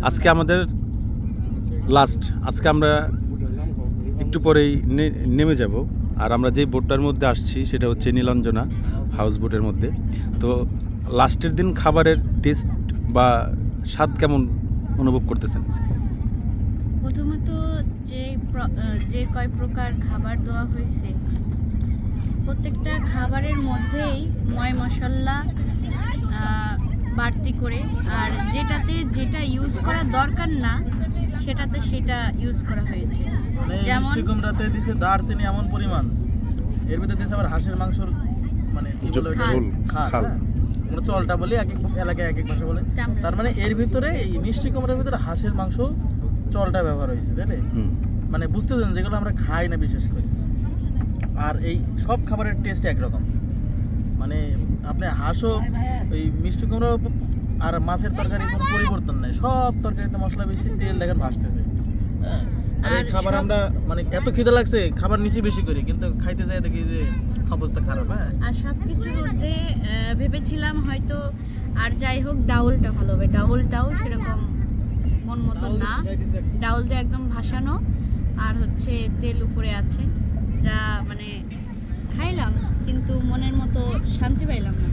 আজকে আমাদের লাস্ট, আজকে আমরা একটু পরেই নেমে যাব। আর আমরা যে বোটটার মধ্যে আসছি সেটা হচ্ছে নীলাঞ্জনা হাউস বোটের মধ্যে। তো লাস্টের দিন খাবারের টেস্ট বা স্বাদ কেমন অনুভব করতেছেন? প্রথমত যে কয় প্রকার খাবার দেওয়া হয়েছে, প্রত্যেকটা খাবারের মধ্যেই ময় মশলা বাড়তি করে, আর যেটা ইউজ করা দরকার না সেটাতে সেটা ইউজ করা হয়েছে। যেমন মিষ্টি কুমড়াতে দিছে দারচিনি এমন পরিমাণ, এর ভিতরে দিছে আবার হাঁসের মাংসর মানে কি বলে ওটা? ঝোল, খাল, খাল। হ্যাঁ। আমরা চলটা বলি, এক এক এলাকায় এক এক ভাষা বলে। চামড়া। তার মানে এর ভিতরে এই মিষ্টি কুমড়ার ভিতরে হাঁসের মাংস চলটা ব্যবহার হয়েছে, তাইলে মানে বুঝতেছেন যেগুলো আমরা খাই না বিশেষ করে। আর এই সব খাবারের টেস্ট একরকম, মানে আপনি হাঁসও ওই মিষ্টি কুমড়ো আর মাছের তরকারি কোনো পরিবর্তন নাই, সব তরকারিতে মশলা বেশি, তেল দেখেন ভাসতেছে। হ্যাঁ। আর এই আর খাবার সব- আমরা মানে এত খিদে লাগছে খাবার নিচে বেশি করি, কিন্তু খাইতে যাই দেখি যে অবস্থা খারাপ। হ্যাঁ, আর সব কিছুর মধ্যে ভেবেছিলাম হয়তো, আর যাই হোক ডাউলটা ভালো হবে, ডাউলটাও সেরকম মন মতো না। ডাউল দিয়ে একদম ভাসানো, আর হচ্ছে তেল উপরে আছে, যা মানে খাইলাম কিন্তু মনের মতো শান্তি পাইলাম না।